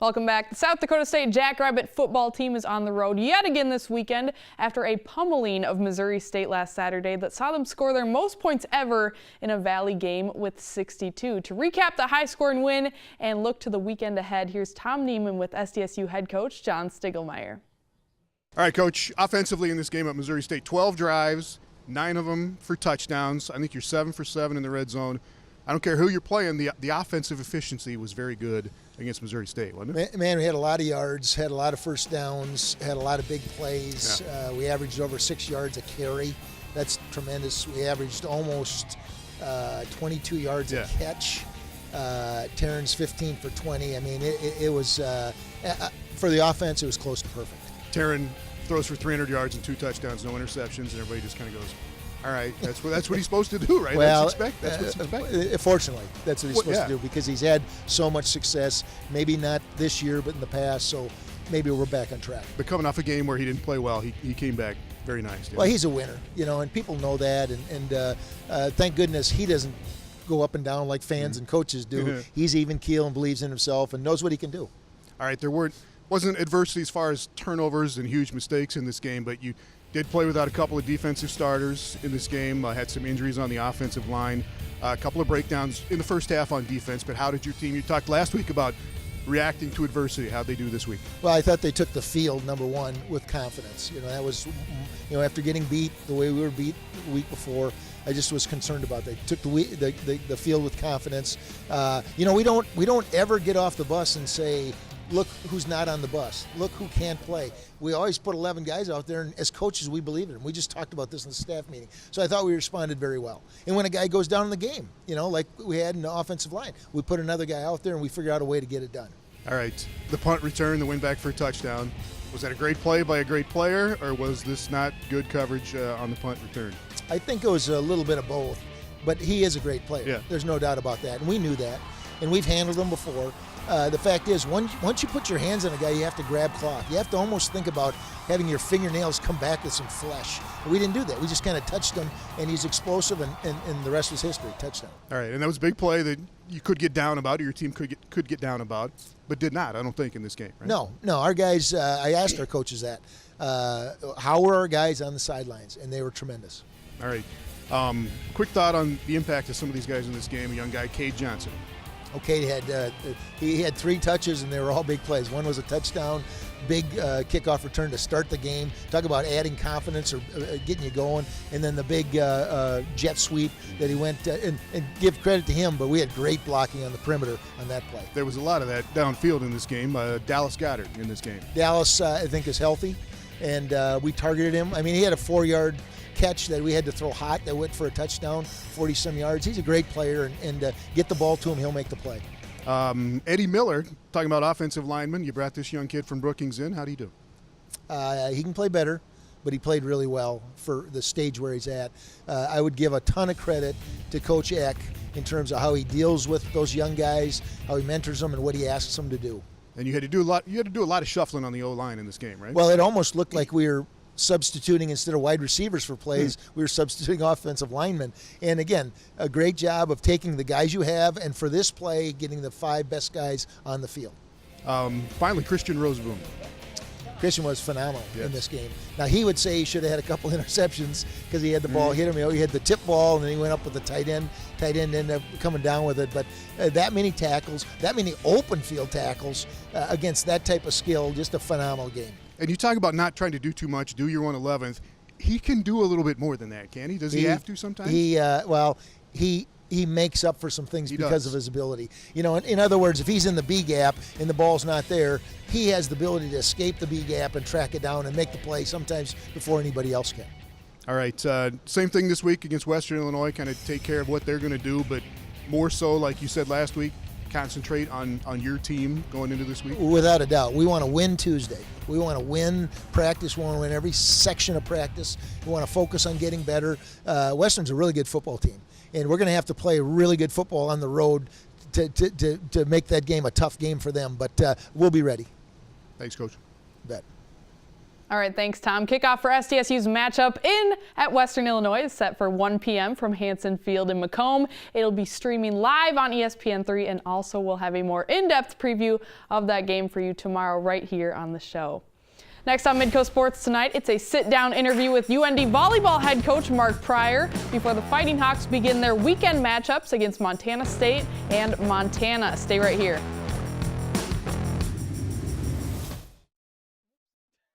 Welcome back. The South Dakota State Jackrabbit football team is on the road yet again this weekend after a pummeling of Missouri State last Saturday that saw them score their most points ever in a Valley game with 62. To recap the high-scoring win and look to the weekend ahead, here's Tom Nieman with SDSU head coach John Stiegelmeier. All right, Coach, offensively in this game at Missouri State, 12 drives, 9 of them for touchdowns. I think you're 7 for 7 in the red zone. I don't care who you're playing, the offensive efficiency was very good against Missouri State, wasn't it? Man, we had a lot of yards, had a lot of first downs, had a lot of big plays. Yeah. We averaged over 6 yards a carry. That's tremendous. We averaged almost 22 yards a catch. Terrence 15 for 20. I mean, it was, for the offense, it was close to perfect. Terran throws for 300 yards and 2 touchdowns, no interceptions, and everybody just kind of goes, all right, that's what he's supposed to do, right? Well, that's what's expected. Fortunately, that's what he's supposed to do because he's had so much success. Maybe not this year, but in the past. So maybe we're back on track. But coming off a game where he didn't play well, he came back very nice. Well, he's a winner, and people know that. And thank goodness he doesn't go up and down like fans and coaches do. He's even keel and believes in himself and knows what he can do. All right, there wasn't adversity as far as turnovers and huge mistakes in this game, but you did play without a couple of defensive starters in this game, had some injuries on the offensive line, a couple of breakdowns in the first half on defense. But how did your team, you talked last week about reacting to adversity, how'd they do this week? Well, I thought they took the field, number one, with confidence. That was, after getting beat the way we were beat the week before, I just was concerned about that. They took the field with confidence. We don't ever get off the bus and say, look who's not on the bus. Look who can't play. We always put 11 guys out there, and as coaches, we believe in them. We just talked about this in the staff meeting. So I thought we responded very well. And when a guy goes down in the game, like we had in the offensive line, we put another guy out there, and we figure out a way to get it done. All right, the punt return, the win back for a touchdown. Was that a great play by a great player, or was this not good coverage on the punt return? I think it was a little bit of both, but he is a great player. Yeah. There's no doubt about that, and we knew that, and we've handled him before. The fact is, once you put your hands on a guy, you have to grab cloth. You have to almost think about having your fingernails come back with some flesh. We didn't do that. We just kind of touched him, and he's explosive, and the rest was history. Touchdown. All right, and that was a big play that you could get down about, or your team could get down about, but did not, I don't think, in this game, right? No, our guys, I asked our coaches that. How were our guys on the sidelines? And they were tremendous. All right. Quick thought on the impact of some of these guys in this game. A young guy, Cade Johnson. Okay, he had 3 touches, and they were all big plays. One was a touchdown, big kickoff return to start the game. Talk about adding confidence or getting you going. And then the big jet sweep that he went, and give credit to him, but we had great blocking on the perimeter on that play. There was a lot of that downfield in this game. Dallas Goddard in this game. Dallas, I think, is healthy, and we targeted him. I mean, he had a 4-yard catch that we had to throw hot that went for a touchdown, 40-some yards. He's a great player, and get the ball to him, he'll make the play. Eddie Miller, talking about offensive linemen, you brought this young kid from Brookings in. How do you do? He can play better, but he played really well for the stage where he's at. I would give a ton of credit to Coach Eck in terms of how he deals with those young guys, how he mentors them, and what he asks them to do. And you had to do a lot of shuffling on the O-line in this game, right? Well, it almost looked like we were substituting, instead of wide receivers for plays, we were substituting offensive linemen. And again, a great job of taking the guys you have, and for this play, getting the 5 best guys on the field. Finally, Christian Roseboom. Christian was phenomenal in this game. Now, he would say he should have had a couple interceptions because he had the ball hit him. He had the tip ball, and then he went up with the tight end. Tight end ended up coming down with it. But that many tackles, that many open field tackles against that type of skill, just a phenomenal game. And you talk about not trying to do too much, do your 111th. He can do a little bit more than that, can he? Does he have to sometimes? He makes up for some things because of his ability. In other words, if he's in the B gap and the ball's not there, he has the ability to escape the B gap and track it down and make the play sometimes before anybody else can. All right, same thing this week against Western Illinois, kind of take care of what they're going to do, but more so, like you said last week, concentrate on your team going into this week? Without a doubt. We want to win Tuesday. We want to win practice. We want to win every section of practice. We want to focus on getting better. Western's a really good football team, and we're going to have to play really good football on the road to make that game a tough game for them, but we'll be ready. Thanks, Coach. Bet. All right, thanks, Tom. Kickoff for SDSU's matchup at Western Illinois is set for 1 p.m. from Hanson Field in Macomb. It'll be streaming live on ESPN3, and also we'll have a more in-depth preview of that game for you tomorrow right here on the show. Next on Midco Sports tonight, it's a sit-down interview with UND volleyball head coach Mark Pryor before the Fighting Hawks begin their weekend matchups against Montana State and Montana. Stay right here.